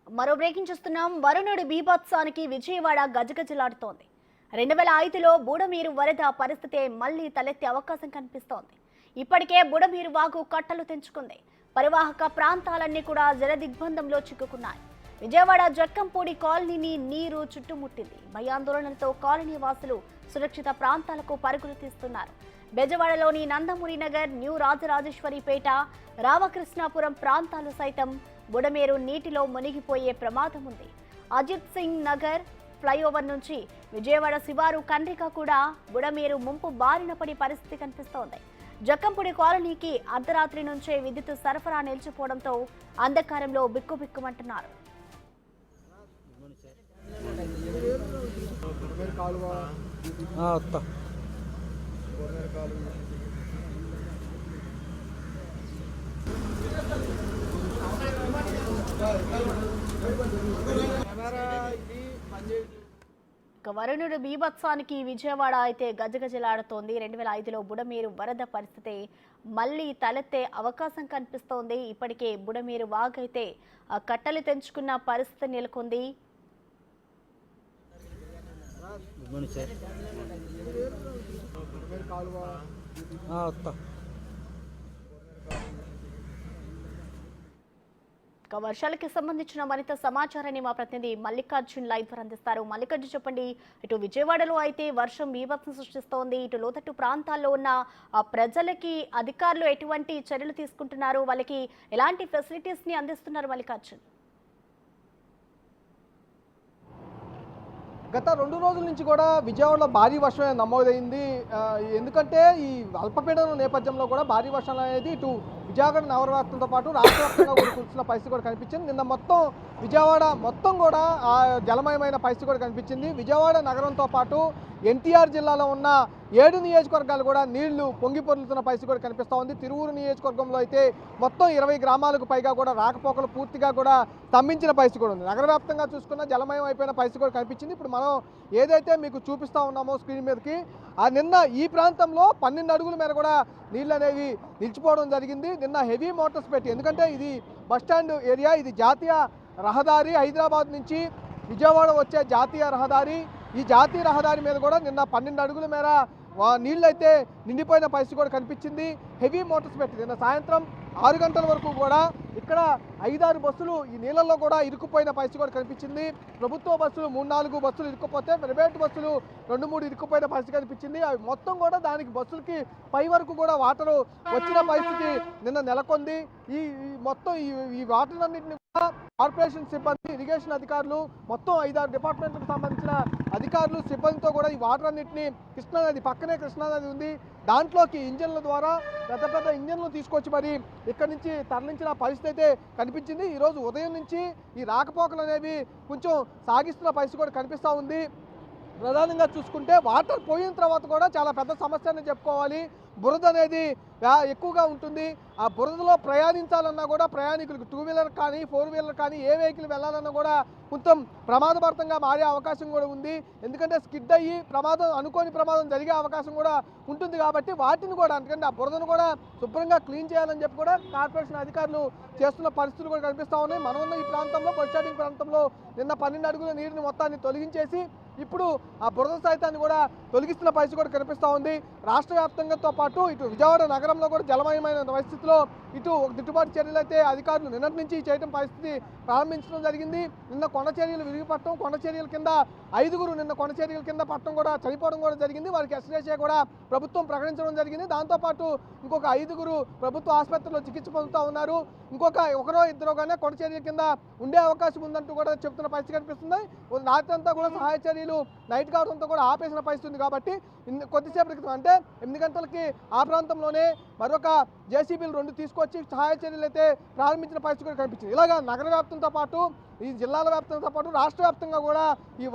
మరో బ్రేకింగ్ చూస్తున్నాం. వరుణుడి బీభత్సానికి విజయవాడ గజగజలాడుతోంది. 2005లో బుడమేరు వరద పరిస్థితి మళ్లీ తలెత్తే అవకాశం కనిపిస్తోంది. ఇప్పటికే బుడమేరు వాగు కట్టలు తెంచుకుంది. పరివాహక ప్రాంతాలన్నీ కూడా జలదిగ్బంధంలో చిక్కుకున్నాయి. విజయవాడ జక్కంపూడి కాలనీని నీరు చుట్టుముట్టింది. భయాందోళనలతో కాలనీ వాసులు సురక్షిత ప్రాంతాలకు పరుగులు తీస్తున్నారు. బెజవాడలోని నందమూరి నగర్, న్యూ రాజరాజేశ్వరిపేట, రామకృష్ణాపురం ప్రాంతాలు సైతం బుడమేరు నీటిలో మునిగిపోయే ప్రమాదం ఉంది. అజిత్ సింగ్ నగర్ ఫ్లైఓవర్ నుంచి విజయవాడ శివారు కండ్రిక కూడా బుడమేరు ముంపు బారిన పడి పరిస్థితి కనిపిస్తోంది. జక్కంపూడి కాలనీకి అర్ధరాత్రి నుంచే విద్యుత్ సరఫరా నిలిచిపోవడంతో అంధకారంలో బిక్కుబిక్కుమంటున్నారు. వరుణుడు బీభత్సానికి విజయవాడ అయితే గజగజలాడుతోంది. 2005లో బుడమేరు వరద పరిస్థితి మళ్లీ తలెత్తే అవకాశం కనిపిస్తోంది. ఇప్పటికే బుడమేరు వాగైతే కట్టలు తెంచుకున్న పరిస్థితి నెలకొంది. వర్షాలకి సంబంధించిన మరింత సమాచారాన్ని మా ప్రతినిధి మల్లికార్జున్ లైవ్ ద్వారా అందిస్తారు. మల్లికార్జున్, చెప్పండి, ఇటు విజయవాడలో అయితే వర్షం బీభత్సం సృష్టిస్తోంది. ఇటు లోతట్టు ప్రాంతాల్లో ఉన్న ప్రజలకి అధికారులు ఎటువంటి చర్యలు తీసుకుంటున్నారు? వాళ్ళకి ఎలాంటి ఫెసిలిటీస్ ని అందిస్తున్నారు మల్లికార్జున్? గత 2 రోజుల నుంచి కూడా విజయవాడలో భారీ వర్షం నమోదైంది. ఎందుకంటే ఈ అల్పపీడనం నేపథ్యంలో కూడా భారీ వర్షాలు అనేది ఇటు విజయవాడ నగరవ్యాప్తంతో పాటు రాష్ట్ర వ్యాప్తంగా కూడా కురిసిన పరిస్థితి కూడా కనిపించింది. నిన్న మొత్తం విజయవాడ మొత్తం కూడా జలమయమైన పరిస్థితి కూడా కనిపించింది. విజయవాడ నగరంతో పాటు ఎన్టీఆర్ జిల్లాలో ఉన్న 7 నియోజకవర్గాలు కూడా నీళ్లు పొంగి పొర్లుతున్న పరిస్థితి కూడా కనిపిస్తూ ఉంది. తిరువూరు నియోజకవర్గంలో అయితే మొత్తం 20 గ్రామాలకు పైగా కూడా రాకపోకలు పూర్తిగా కూడా స్తంభించిన పరిస్థితి కూడా ఉంది. నగర వ్యాప్తంగా చూసుకున్న జలమయం అయిపోయిన పరిస్థితి కూడా కనిపించింది. ఇప్పుడు మనం ఏదైతే మీకు చూపిస్తూ ఉన్నామో స్క్రీన్ మీదకి, నిన్న ఈ ప్రాంతంలో 12 అడుగుల మేర కూడా నీళ్ళు అనేవి నిలిచిపోవడం జరిగింది. నిన్న హెవీ మోటార్స్ పెట్టి, ఎందుకంటే ఇది బస్టాండ్ ఏరియా, ఇది జాతీయ రహదారి, హైదరాబాద్ నుంచి విజయవాడ వచ్చే జాతీయ రహదారి. ఈ జాతీయ రహదారి మీద కూడా నిన్న 12 అడుగుల మేర నీళ్ళు అయితే నిండిపోయిన పరిస్థితి కూడా కనిపించింది. హెవీ మోటార్స్ పెట్టి నిన్న సాయంత్రం 6 గంటల వరకు కూడా ఇక్కడ 5-6 బస్సులు ఈ నీళ్ళల్లో కూడా ఇరుక్కుపోయిన పరిస్థితి కూడా కనిపించింది. ప్రభుత్వ బస్సులు 3-4 బస్సులు ఇరుక్కుపోతే ప్రైవేట్ బస్సులు 2-3 ఇరుక్కుపోయిన పరిస్థితి కనిపించింది. అవి మొత్తం కూడా దానికి బస్సులకి పై వరకు కూడా వాటరు వచ్చిన పరిస్థితి నిన్న నెలకొంది. ఈ మొత్తం ఈ వాటర్ అన్నింటినీ కూడా కార్పొరేషన్ సిబ్బంది, ఇరిగేషన్ అధికారులు, మొత్తం 5-6 డిపార్ట్మెంట్లకు సంబంధించిన అధికారులు, సిబ్బందితో కూడా ఈ వాటర్ అన్నింటినీ కృష్ణానది పక్కనే కృష్ణానది ఉంది, దాంట్లోకి ఇంజన్ల ద్వారా పెద్ద పెద్ద ఇంజన్లు తీసుకొచ్చి మరి ఇక్కడి నుంచి తరలించిన పరిస్థితి అయితే కనిపించింది. ఈరోజు ఉదయం నుంచి ఈ రాకపోకలు అనేవి కొంచెం సాగిస్తున్న పరిస్థితి కూడా కనిపిస్తూ ఉంది. ప్రధానంగా చూసుకుంటే వాటర్ పోయిన తర్వాత కూడా చాలా పెద్ద సమస్య అని చెప్పుకోవాలి. బురద అనేది ఎక్కువగా ఉంటుంది. ఆ బురదలో ప్రయాణించాలన్నా కూడా ప్రయాణికులకు 2 వీలర్ కానీ 4 వీలర్ కానీ ఏ వెహికల్ వెళ్ళాలన్నా కూడా కొంచెం ప్రమాదభరితంగా మారే అవకాశం కూడా ఉంది. ఎందుకంటే స్కిడ్ అయ్యి అనుకోని ప్రమాదం జరిగే అవకాశం కూడా ఉంటుంది. కాబట్టి వాటిని కూడా, ఎందుకంటే ఆ బురదను కూడా శుభ్రంగా క్లీన్ చేయాలని చెప్పి కూడా కార్పొరేషన్ అధికారులు చేస్తున్న పరిస్థితులు కూడా కనిపిస్తూ ఉన్నాయి. మనం ఉన్న ఈ ప్రాంతంలో, బస్టాండింగ్ ప్రాంతంలో నిన్న 12 అడుగుల నీరుని మొత్తాన్ని తొలగించేసి ఇప్పుడు ఆ బురద సైతాన్ని కూడా తొలగిస్తున్న పరిస్థితి కూడా కనిపిస్తూ ఉంది. రాష్ట్ర వ్యాప్తంగాతో పాటు ఇటు విజయవాడ నగరంలో కూడా జలమయమైన పరిస్థితిలో ఇటు దిద్దుబాటు చర్యలు అయితే అధికారులు నిన్నటి నుంచి చేయడం పరిస్థితి ప్రారంభించడం జరిగింది. నిన్న కొండ చర్యలు విరిగిపట్టడం, కొండ చర్యల కింద 5గురు నిన్న కొండ చర్యల కింద పట్టడం కూడా, చనిపోవడం కూడా జరిగింది. వారికి ఎస్రేషే కూడా ప్రభుత్వం ప్రకటించడం జరిగింది. దాంతోపాటు ఇంకొక 5గురు ప్రభుత్వ ఆసుపత్రిలో చికిత్స పొందుతూ ఉన్నారు. ఇంకొక 1-2 కొండ చర్యల కింద ఉండే అవకాశం ఉందంటూ కూడా చెప్తున్న పరిస్థితి కనిపిస్తుంది. రాత్రి అంతా కూడా సహాయ చర్యలు నైట్ కావడంతో కూడా ఆపేసిన పరిస్థితి ఉంది. కాబట్టి కొద్దిసేపటి క్రితం, అంటే 8 గంటలకి ఆ ప్రాంతంలోనే మరొక జేసీబీలు 2 తీసుకొచ్చి సహాయ చర్యలు అయితే ప్రారంభించిన పరిస్థితి కూడా కనిపించింది. ఇలాగా నగర వ్యాప్తంతో పాటు, ఈ జిల్లాల వ్యాప్తంతో పాటు రాష్ట్ర వ్యాప్తంగా కూడా ఈ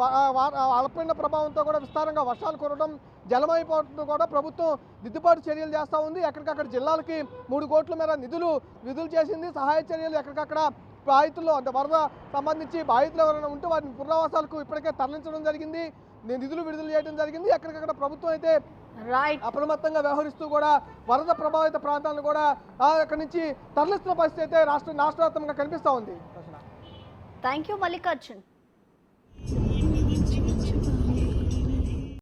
అల్పపీడన ప్రభావంతో కూడా విస్తారంగా వర్షాలు కురవడం, జలమైపోవడంతో కూడా ప్రభుత్వం దిద్దుబాటు చర్యలు చేస్తూ ఉంది. ఎక్కడికక్కడ జిల్లాలకి 3 కోట్ల మేర నిధులు చేసింది. సహాయ చర్యలు ఎక్కడికక్కడ బాధితుల్లో, అంటే వరద సంబంధించి బాధితులు ఎవరైనా ఉంటే వారిని పునరావాసాలకు ఇప్పటికే తరలించడం జరిగింది. నిధులు విడుదల చేయడం జరిగింది. ఎక్కడికక్కడ ప్రభుత్వం అయితే అప్రమత్తంగా వ్యవహరిస్తూ కూడా వరద ప్రభావిత ప్రాంతాలను కూడా అక్కడి నుంచి తరలిస్తున్న పరిస్థితి అయితే రాష్ట్ర వ్యాప్తంగా కనిపిస్తూ ఉంది. Thank you Mallikarjun.